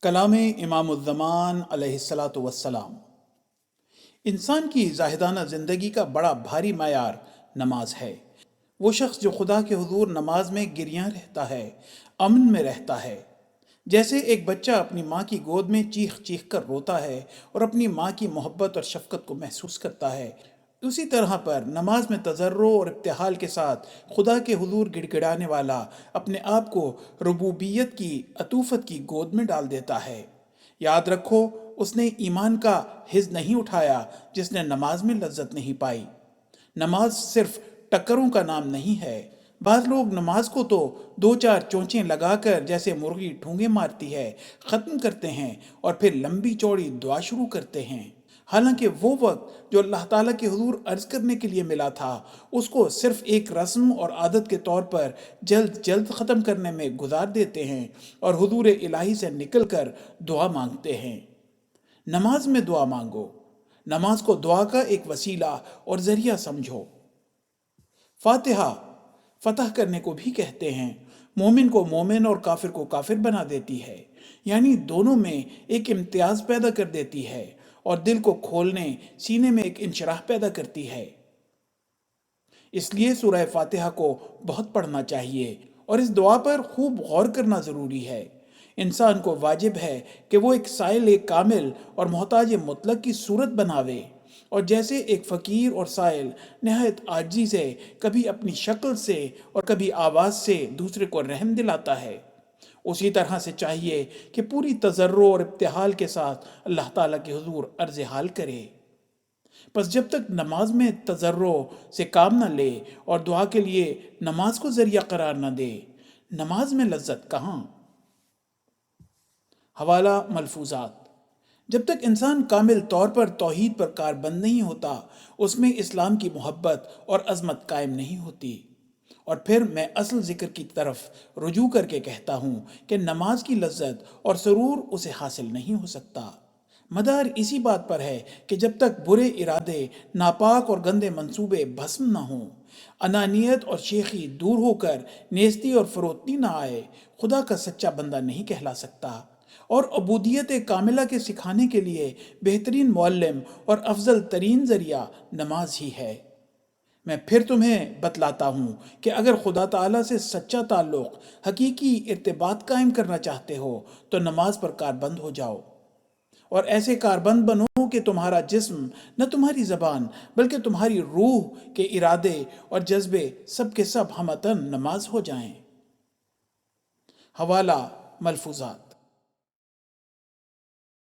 کلام امام الزمان علیہ الصلاۃ والسلام۔ انسان کی زاہدانہ زندگی کا بڑا بھاری معیار نماز ہے۔ وہ شخص جو خدا کے حضور نماز میں گریاں رہتا ہے، امن میں رہتا ہے۔ جیسے ایک بچہ اپنی ماں کی گود میں چیخ چیخ کر روتا ہے اور اپنی ماں کی محبت اور شفقت کو محسوس کرتا ہے، اسی طرح پر نماز میں تضرع اور ابتحال کے ساتھ خدا کے حضور گڑ گڑانے والا اپنے آپ کو ربوبیت کی عطوفت کی گود میں ڈال دیتا ہے۔ یاد رکھو، اس نے ایمان کا حز نہیں اٹھایا جس نے نماز میں لذت نہیں پائی۔ نماز صرف ٹکروں کا نام نہیں ہے۔ بعض لوگ نماز کو تو دو چار چونچیں لگا کر جیسے مرغی ٹھونگے مارتی ہے ختم کرتے ہیں اور پھر لمبی چوڑی دعا شروع کرتے ہیں، حالانکہ وہ وقت جو اللہ تعالیٰ کے حضور عرض کرنے کے لیے ملا تھا اس کو صرف ایک رسم اور عادت کے طور پر جلد جلد ختم کرنے میں گزار دیتے ہیں اور حضور الہی سے نکل کر دعا مانگتے ہیں۔ نماز میں دعا مانگو، نماز کو دعا کا ایک وسیلہ اور ذریعہ سمجھو۔ فاتحہ فتح کرنے کو بھی کہتے ہیں۔ مومن کو مومن اور کافر کو کافر بنا دیتی ہے، یعنی دونوں میں ایک امتیاز پیدا کر دیتی ہے اور دل کو کھولنے، سینے میں ایک انشراح پیدا کرتی ہے۔ اس لیے سورہ فاتحہ کو بہت پڑھنا چاہیے اور اس دعا پر خوب غور کرنا ضروری ہے۔ انسان کو واجب ہے کہ وہ ایک سائل کامل اور محتاج مطلق کی صورت بناوے، اور جیسے ایک فقیر اور سائل نہایت عاجزی سے کبھی اپنی شکل سے اور کبھی آواز سے دوسرے کو رحم دلاتا ہے، اسی طرح سے چاہیے کہ پوری تضرع اور ابتحال کے ساتھ اللہ تعالیٰ کے حضور عرض حال کرے۔ پس جب تک نماز میں تضرع سے کام نہ لے اور دعا کے لیے نماز کو ذریعہ قرار نہ دے، نماز میں لذت کہاں؟ حوالہ ملفوظات۔ جب تک انسان کامل طور پر توحید پر کاربند نہیں ہوتا، اس میں اسلام کی محبت اور عظمت قائم نہیں ہوتی۔ اور پھر میں اصل ذکر کی طرف رجوع کر کے کہتا ہوں کہ نماز کی لذت اور سرور اسے حاصل نہیں ہو سکتا۔ مدار اسی بات پر ہے کہ جب تک برے ارادے، ناپاک اور گندے منصوبے بھسم نہ ہوں، انانیت اور شیخی دور ہو کر نیستی اور فروتنی نہ آئے، خدا کا سچا بندہ نہیں کہلا سکتا۔ اور عبودیت کاملہ کے سکھانے کے لیے بہترین معلم اور افضل ترین ذریعہ نماز ہی ہے۔ میں پھر تمہیں بتلاتا ہوں کہ اگر خدا تعالیٰ سے سچا تعلق، حقیقی ارتباط قائم کرنا چاہتے ہو تو نماز پر کاربند ہو جاؤ، اور ایسے کاربند بنو کہ تمہارا جسم، نہ تمہاری زبان بلکہ تمہاری روح کے ارادے اور جذبے سب کے سب ہمتن نماز ہو جائیں۔ حوالہ ملفوظات۔